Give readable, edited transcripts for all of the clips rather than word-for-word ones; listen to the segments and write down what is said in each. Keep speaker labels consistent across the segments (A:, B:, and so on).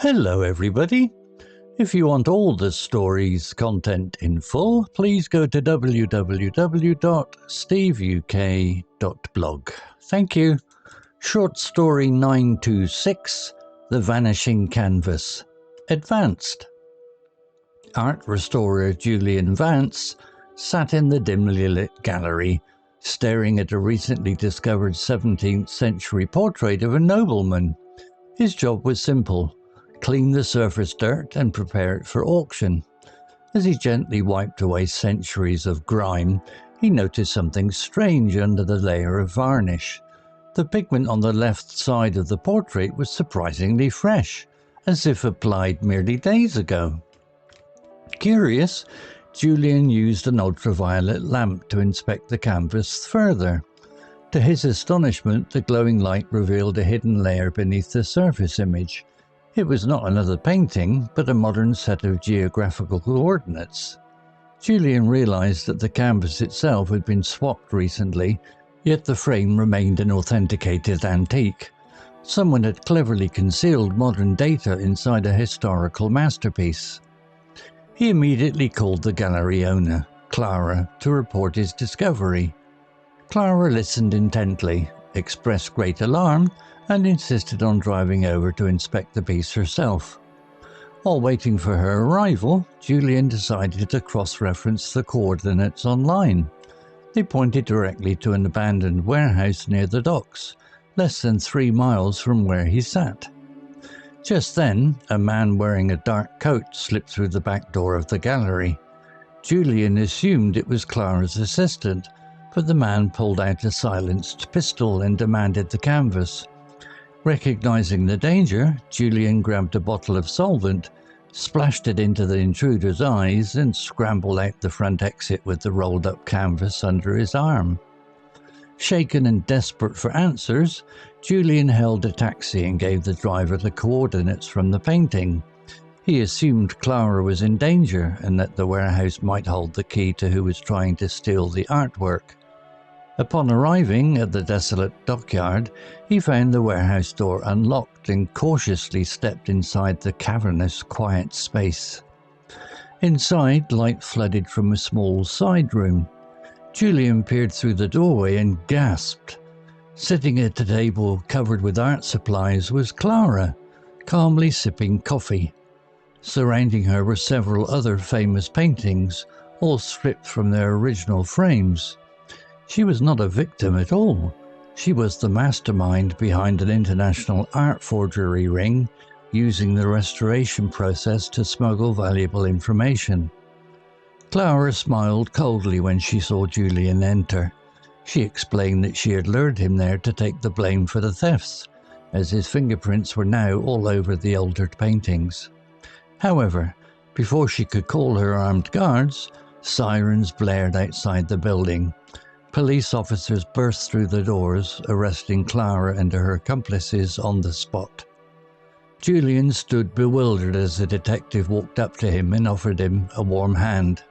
A: Hello everybody. If you want all the story's content in full, please go to www.steveuk.blog. Thank you. Short story 926, The Vanishing Canvas. Advanced. Art restorer Julian Vance sat in the dimly lit gallery, staring at a recently discovered 17th-century portrait of a nobleman. His job was simple: clean the surface dirt and prepare it for auction. As he gently wiped away centuries of grime, he noticed something strange under the layer of varnish. The pigment on the left side of the portrait was surprisingly fresh, as if applied merely days ago. Curious, Julian used an ultraviolet lamp to inspect the canvas further. To his astonishment, the glowing light revealed a hidden layer beneath the surface image. It was not another painting, but a modern set of geographical coordinates. Julian realized that the canvas itself had been swapped recently, yet the frame remained an authenticated antique. Someone had cleverly concealed modern data inside a historical masterpiece. He immediately called the gallery owner, Clara, to report his discovery. Clara listened intently, expressed great alarm, and insisted on driving over to inspect the piece herself. While waiting for her arrival, Julian decided to cross-reference the coordinates online. They pointed directly to an abandoned warehouse near the docks, less than 3 miles from where he sat. Just then, a man wearing a dark coat slipped through the back door of the gallery. Julian assumed it was Clara's assistant, but the man pulled out a silenced pistol and demanded the canvas. Recognizing the danger, Julian grabbed a bottle of solvent, splashed it into the intruder's eyes, and scrambled out the front exit with the rolled-up canvas under his arm. Shaken and desperate for answers, Julian hailed a taxi and gave the driver the coordinates from the painting. He assumed Clara was in danger and that the warehouse might hold the key to who was trying to steal the artwork. Upon arriving at the desolate dockyard, he found the warehouse door unlocked and cautiously stepped inside the cavernous, quiet space. Inside, light flooded from a small side room. Julian peered through the doorway and gasped. Sitting at a table covered with art supplies was Clara, calmly sipping coffee. Surrounding her were several other famous paintings, all stripped from their original frames. She was not a victim at all. She was the mastermind behind an international art forgery ring, using the restoration process to smuggle valuable information. Clara smiled coldly when she saw Julian enter. She explained that she had lured him there to take the blame for the thefts, as his fingerprints were now all over the altered paintings. However, before she could call her armed guards, sirens blared outside the building. Police officers burst through the doors, arresting Clara and her accomplices on the spot. Julian stood bewildered as the detective walked up to him and offered him a warm hand.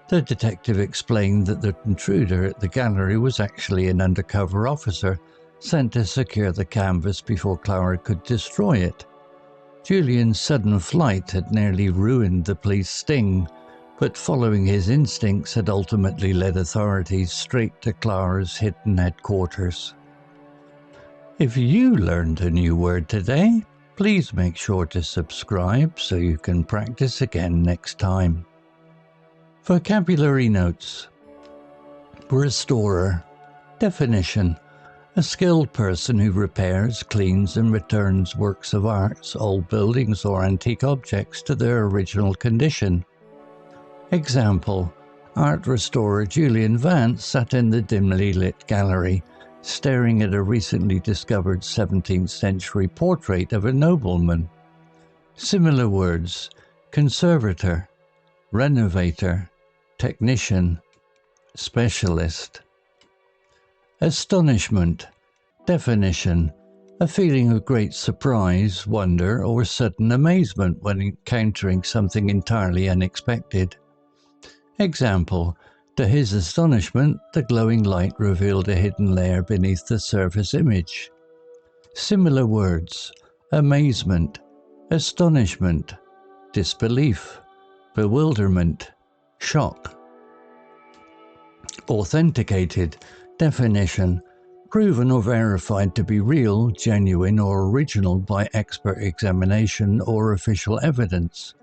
A: The detective explained that the intruder at the gallery was actually an undercover officer sent to secure the canvas before Clara could destroy it. Julian's sudden flight had nearly ruined the police sting, but following his instincts had ultimately led authorities straight to Clara's hidden headquarters. If you learned a new word today, please make sure to subscribe so you can practice again next time. Vocabulary notes. Restorer. Definition: a skilled person who repairs, cleans and returns works of art, old buildings or antique objects to their original condition. Example: art restorer Julian Vance sat in the dimly lit gallery, staring at a recently discovered 17th-century portrait of a nobleman. Similar words: conservator, renovator, technician, specialist. Astonishment. Definition: a feeling of great surprise, wonder, or sudden amazement when encountering something entirely unexpected. Example: to his astonishment, the glowing light revealed a hidden layer beneath the surface image. Similar words: amazement, astonishment, disbelief, bewilderment, shock. Authenticated, definition, proven or verified to be real, genuine or original by expert examination or official evidence.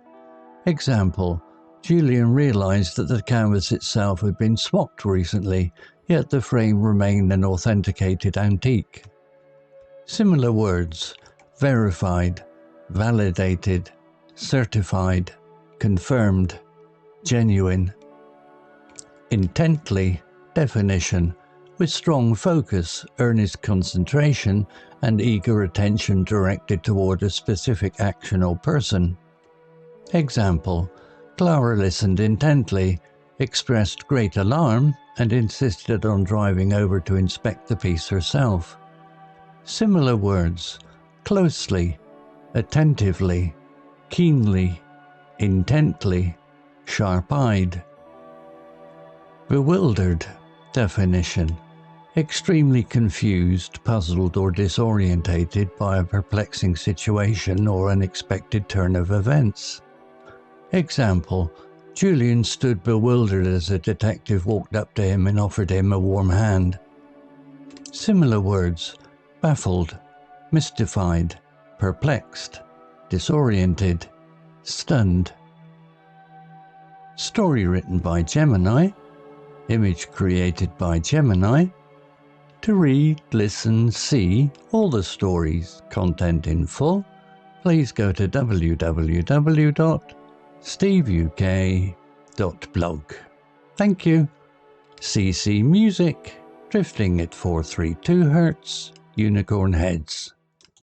A: Example, Julian realized that the canvas itself had been swapped recently, yet the frame remained an authenticated antique. Similar words, verified, validated, certified, confirmed, genuine. Intently, definition, with strong focus, earnest concentration, and eager attention directed toward a specific action or person. Example, Clara listened intently, expressed great alarm, and insisted on driving over to inspect the piece herself. Similar words, closely, attentively, keenly, intently, sharp-eyed. Bewildered, definition, extremely confused, puzzled or disorientated by a perplexing situation or unexpected turn of events. Example, Julian stood bewildered as a detective walked up to him and offered him a warm hand. Similar words, baffled, mystified, perplexed, disoriented, stunned. Story written by Gemini. Image created by Gemini. To read, listen, see all the stories, content in full, please go to www.steveuk.blog. Thank you. CC Music, drifting at 432 Hz, Unicorn Heads.